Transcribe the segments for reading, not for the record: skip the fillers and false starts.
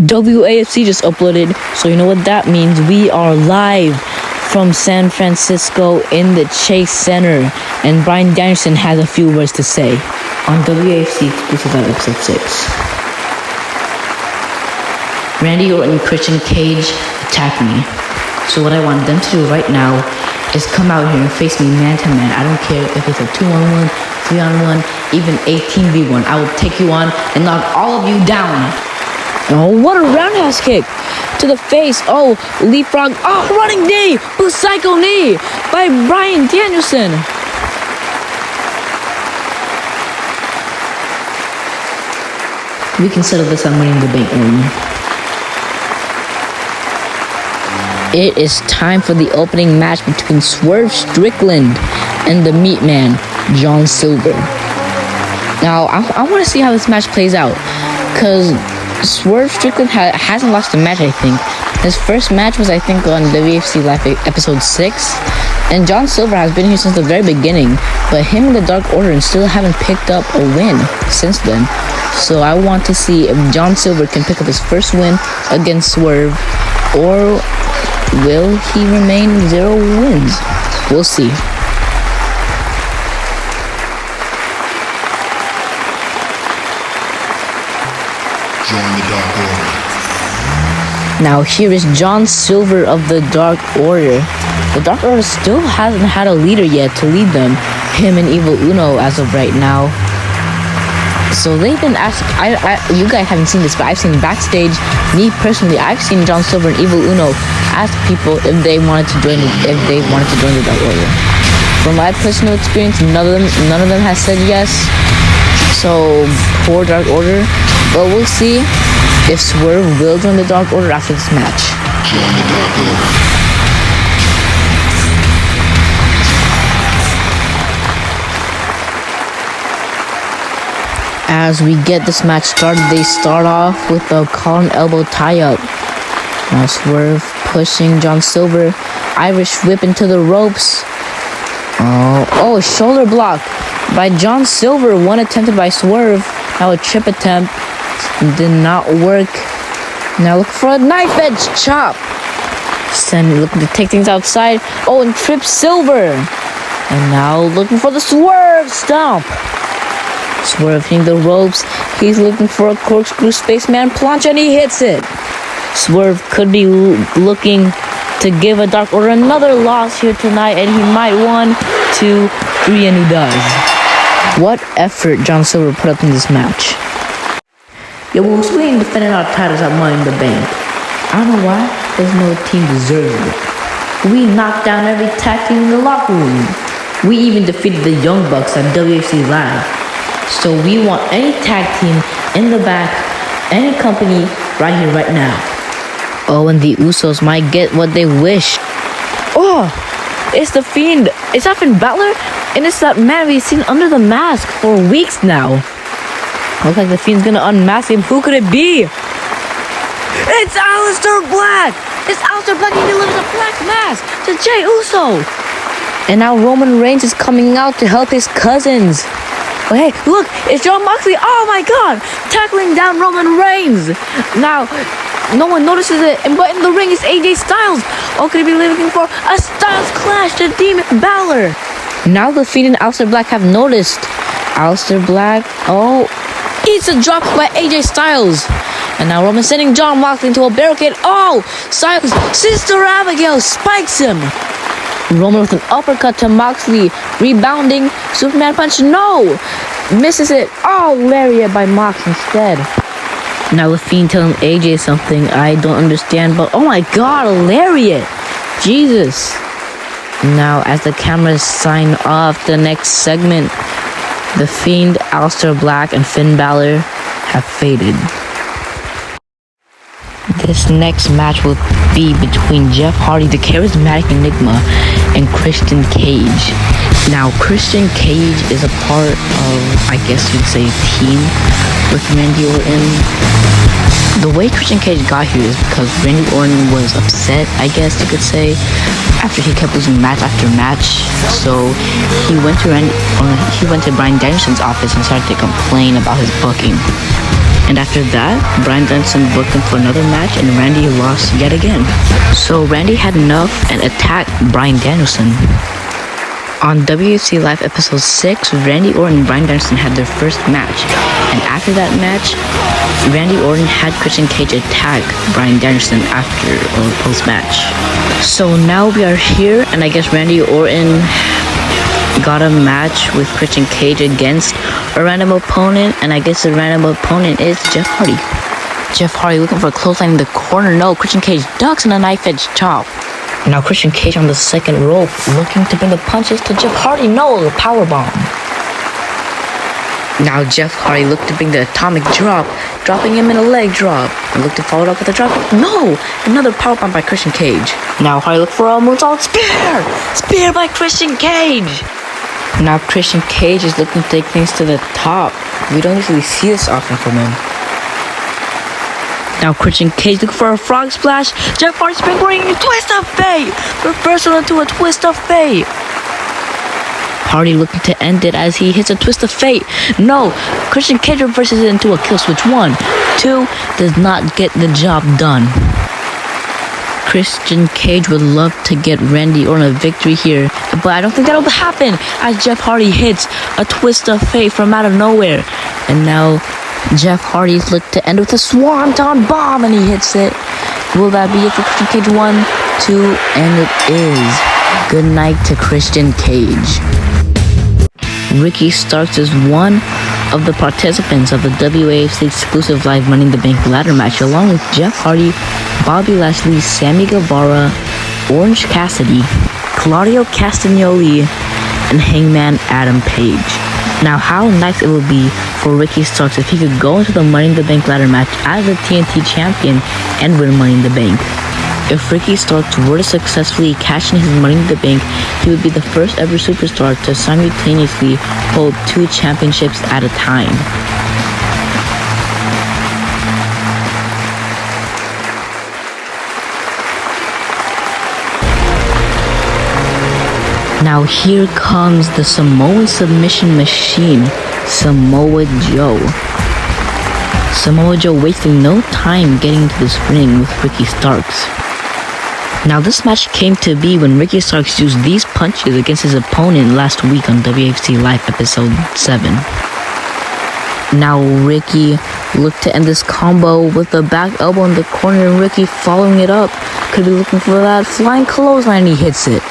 WAFC just uploaded, so you know what that means. We are live from San Francisco in the Chase Center, and Bryan Danielson has a few words to say on WAFC Exclusive on episode 6. Randy Orton and Christian Cage attacked me, so what I want them to do right now is come out here and face me man to man. I don't care if it's a 2-on-1, 3-on-1, even 18v1. I will take you on and knock all of you down. Oh, what a roundhouse kick to the face. Oh, leapfrog. Oh, running knee. Psycho knee by Bryan Danielson. We can settle this on Money in the Bank only. It is time for the opening match between Swerve Strickland and the Meat Man, John Silver. Now, I want to see how this match plays out, because Swerve Strickland hasn't lost a match, I think. His first match was, I think, on WAFC Live episode 6. And John Silver has been here since the very beginning. But him and the Dark Order still haven't picked up a win since then. So I want to see if John Silver can pick up his first win against Swerve. Or will he remain 0 wins? We'll see. Now here is John Silver of the Dark Order. The Dark Order still hasn't had a leader yet to lead them. Him and Evil Uno as of right now. So they've been asked. You guys haven't seen this, but I've seen backstage. Me personally, I've seen John Silver and Evil Uno ask people if they wanted to join the Dark Order. From my personal experience, none of them has said yes. So poor Dark Order. But we'll see if Swerve will join the Dark Order after this match. Join the Dark Order. As we get this match started, they start off with a collar and elbow tie-up. Now Swerve pushing John Silver. Irish whip into the ropes. Oh, shoulder block by John Silver. One attempted by Swerve. Now a trip attempt. Did not work. Now look for a knife edge chop. Looking to take things outside. Oh, and trip Silver. And now looking for the Swerve stomp. Swerve hitting the ropes. He's looking for a corkscrew spaceman plancha, and he hits it. Swerve could be looking to give a Dark Order another loss here tonight, and he might 1, 2, 3, and he does. What effort John Silver put up in this match. Yo, we ain't defending our titles at Money in the Bank. I don't know why, because no team deserves it. We knocked down every tag team in the locker room. We even defeated the Young Bucks at WAFC Live. So we want any tag team in the back, any company, right here, right now. Oh, and the Usos might get what they wish. Oh, it's the Fiend. It's not Finn Balor, and it's that man we've seen under the mask for weeks now. Looks like the Fiend's gonna unmask him. Who could it be? It's Aleister Black! It's Aleister Black. He delivers a black mask to Jey Uso. And now Roman Reigns is coming out to help his cousins. Oh, hey, look, it's Jon Moxley. Oh my god! Tackling down Roman Reigns. Now, no one notices it, but in the ring is AJ Styles. Oh, could he be looking for a Styles clash to Demon Balor? Now the Fiend and Aleister Black have noticed. Aleister Black, eats a drop by AJ Styles. And now Roman sending Jon Moxley into a barricade. Oh, Styles, Sister Abigail spikes him. Roman with an uppercut to Moxley. Rebounding, Superman punch, no. Misses it. Oh, lariat by Mox instead. Now the Fiend telling AJ something I don't understand, but oh my god, a lariat. Jesus. Now as the cameras sign off the next segment, the Fiend, Aleister Black, and Finn Balor have faded. This next match will be between Jeff Hardy, the charismatic Enigma, and Christian Cage. Now, Christian Cage is a part of, I guess you'd say, a team with Randy Orton. The way Christian Cage got here is because Randy Orton was upset, I guess you could say, after he kept losing match after match. So he went to Bryan Danielson's office and started to complain about his booking. And after that, Bryan Danielson booked him for another match and Randy lost yet again. So Randy had enough and attacked Bryan Danielson. On WAFC Live episode 6, Randy Orton and Bryan Danielson had their first match. And after that match, Randy Orton had Christian Cage attack Bryan Danielson after or post-match. So now we are here, and I guess Randy Orton got a match with Christian Cage against a random opponent, and I guess the random opponent is Jeff Hardy. Jeff Hardy looking for a clothesline in the corner. No, Christian Cage ducks in a knife-edge chop. Now Christian Cage on the second rope, looking to bring the punches to Jeff Hardy. No, the powerbomb. Now Jeff Hardy looked to bring the atomic drop, dropping him in a leg drop. And looked to follow it up with a drop. No, another powerbomb by Christian Cage. Now Hardy looked for a moonsault spear. Spear by Christian Cage. Now Christian Cage is looking to take things to the top. We don't usually see this often from him. Now Christian Cage looking for a frog splash. Jeff Hardy springboarding a twist of fate. Reversal into a twist of fate. Hardy looking to end it as he hits a twist of fate. No, Christian Cage reverses it into a kill switch. 1, 2, does not get the job done. Christian Cage would love to get Randy Orton a victory here, but I don't think that'll happen as Jeff Hardy hits a twist of fate from out of nowhere. And now Jeff Hardy's looked to end with a swanton bomb, and he hits it. Will that be it for Christian Cage? 1, 2, and it is. Good night to Christian Cage. Ricky Starks is one of the participants of the WAFC Exclusive Live Money in the Bank ladder match, along with Jeff Hardy, Bobby Lashley, Sammy Guevara, Orange Cassidy, Claudio Castagnoli, and Hangman Adam Page. Now, how nice it would be for Ricky Starks if he could go into the Money in the Bank ladder match as a TNT champion and win Money in the Bank. If Ricky Starks were to successfully cash in his Money in the Bank, he would be the first ever superstar to simultaneously hold 2 championships at a time. Now here comes the Samoan submission machine, Samoa Joe. Samoa Joe wasting no time getting into this ring with Ricky Starks. Now this match came to be when Ricky Starks used these punches against his opponent last week on WAFC Live episode 7. Now Ricky looked to end this combo with the back elbow in the corner, and Ricky following it up. Could be looking for that flying clothesline, he hits it.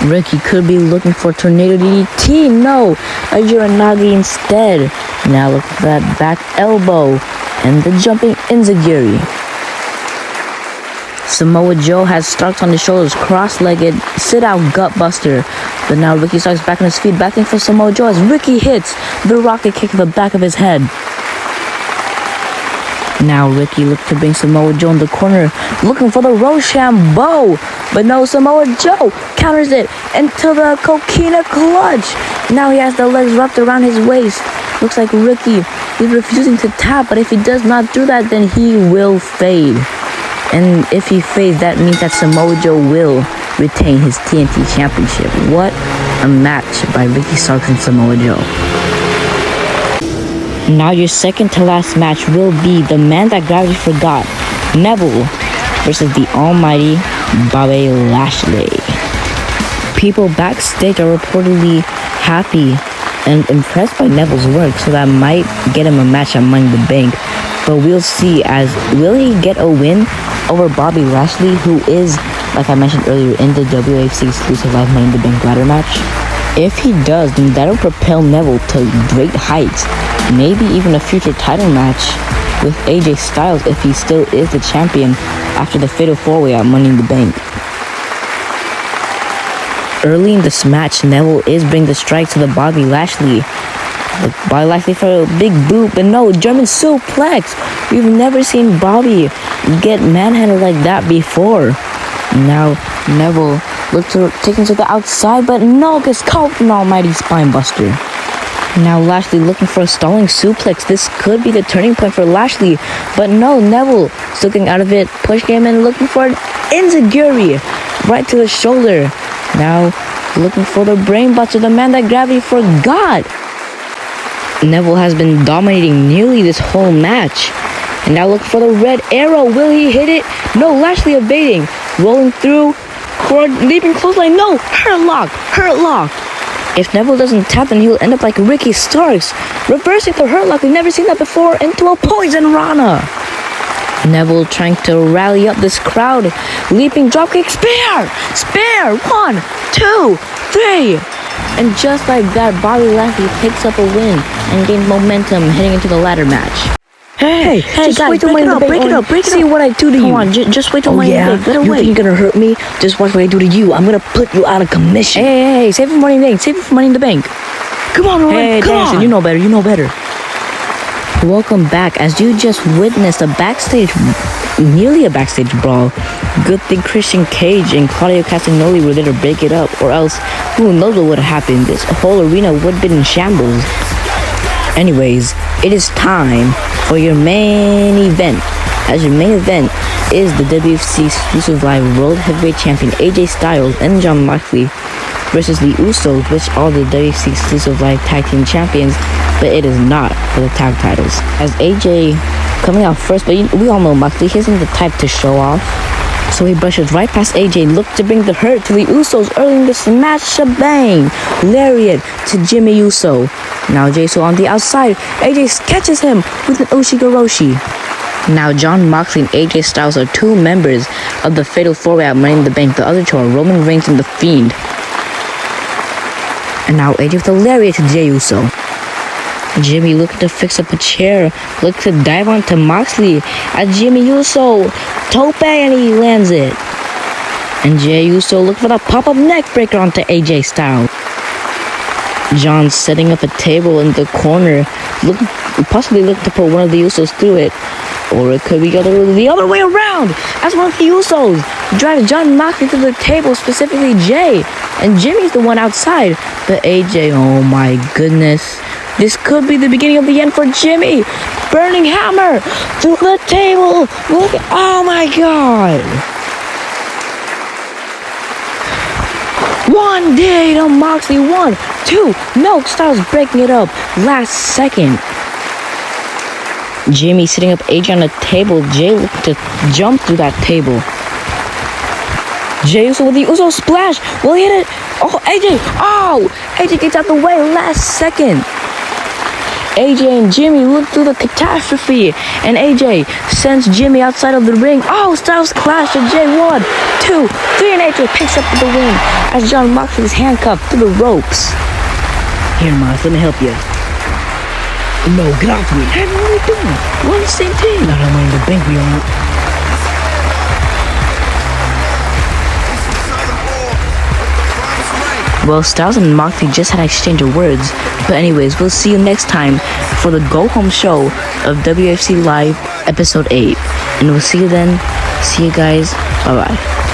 Ricky could be looking for Tornado DDT. No, a Uranagi instead. Now look for that back elbow and the jumping enziguri. Samoa Joe has Starks on his shoulders, cross-legged, sit-out gutbuster. But now Ricky Starks back on his feet, backing for Samoa Joe as Ricky hits the rocket kick to the back of his head. Now Ricky looked to bring Samoa Joe in the corner, looking for the Rochambeau. But no, Samoa Joe counters it into the Coquina clutch. Now he has the legs wrapped around his waist. Looks like Ricky is refusing to tap, but if he does not do that, then he will fade. And if he fades, that means that Samoa Joe will retain his TNT championship. What a match by Ricky Starks and Samoa Joe. Now your second to last match will be the man that gravity forgot, Neville versus the almighty Bobby Lashley. People backstage are reportedly happy and impressed by Neville's work, so that might get him a match at Money in the Bank. But we'll see, as will he get a win over Bobby Lashley, who is, like I mentioned earlier, in the WAFC Exclusive Live Money in the Bank ladder match? If he does, then that'll propel Neville to great heights, maybe even a future title match with AJ Styles if he still is the champion after the Fatal 4-Way at Money in the Bank. Early in this match, Neville is bringing the strike to the Bobby Lashley. Bobby Lashley for a big boot, but no, German suplex. We've never seen Bobby get manhandled like that before. Now Neville looks to take him to the outside, but no, gets caught with an almighty spine buster. Now Lashley looking for a stalling suplex. This could be the turning point for Lashley, but no, Neville still getting out of it, pushing him and looking for an enziguri right to the shoulder. Now looking for the brain buster, the man that gravity forgot. Neville has been dominating nearly this whole match. And now look for the red arrow. Will he hit it? No, Lashley evading. Rolling through for a leaping clothesline. No, hurt lock. If Neville doesn't tap, then he'll end up like Ricky Starks, reversing the hurt lock. We've never seen that before into a poison Rana. Neville trying to rally up this crowd. Leaping dropkick. Spear. 1, 2, 3. And just like that, Bobby Lashley picks up a win and gains momentum heading into the ladder match. Hey, just guys, wait till Money in the Bank. Break it up. See what I do to you. Come on, just wait till Money in the Bank. You think you're gonna hurt me? Just watch what I do to you. I'm gonna put you out of commission. Hey, save it for Money in the Bank. Save it for Money in the Bank. Come on, Roman. Hey, come Danielson, on. You know better. Welcome back. As you just witnessed nearly a backstage brawl. Good thing Christian Cage and Claudio Castagnoli were there to break it up, or else who knows what would have happened. This whole arena would have been in shambles. Anyways, it is time for your main event. As your main event is the WAFC Exclusive Live World Heavyweight Champion AJ Styles and Jon Moxley versus the Usos, which are the WAFC Exclusive Live Tag Team Champions, but it is not for the tag titles. As AJ coming out first, but we all know Moxley isn't the type to show off. So he brushes right past AJ, looks to bring the hurt to the Usos early in the smash shebang. Lariat to Jimmy Uso. Now Jay Uso on the outside. AJ catches him with an Ushigoroshi. Now Jon Moxley and AJ Styles are two members of the Fatal 4-Way at Money in the Bank. The other two are Roman Reigns and The Fiend. And now AJ with a lariat to Jey Uso. Jimmy looking to fix up a chair, looking to dive onto Moxley as Jimmy Uso tope and he lands it. And Jey Uso looking for the pop-up neck breaker onto AJ Styles. John setting up a table in the corner, possibly looking to put one of the Usos through it. Or it could be the other way around, as one of the Usos drives Jon Moxley to the table, specifically Jay. And Jimmy's the one outside. But AJ, oh my goodness. This could be the beginning of the end for Jimmy. Burning hammer through the table. Look, oh my god. One day to Moxley, 1, 2. No, Styles breaking it up last second. Jimmy sitting up AJ on the table. Jay looking to jump through that table. Jey Uso with the Uso splash. Will he hit it? Oh, AJ. Oh, AJ gets out the way last second. AJ and Jimmy look through the catastrophe. And AJ sends Jimmy outside of the ring. Oh, Styles clash to Jay. 1, 2, 3. And AJ picks up the win as Jon Moxley is handcuffed to the ropes. Here, Miles, let me help you. No, get off me. Hey, what are we doing? We're on the same team. Not on Money in the Bank, we aren't. Well, Styles and Moxley just had an exchange of words. But anyways, we'll see you next time for the go-home show of WAFC Live Episode 8. And we'll see you then. See you guys. Bye-bye.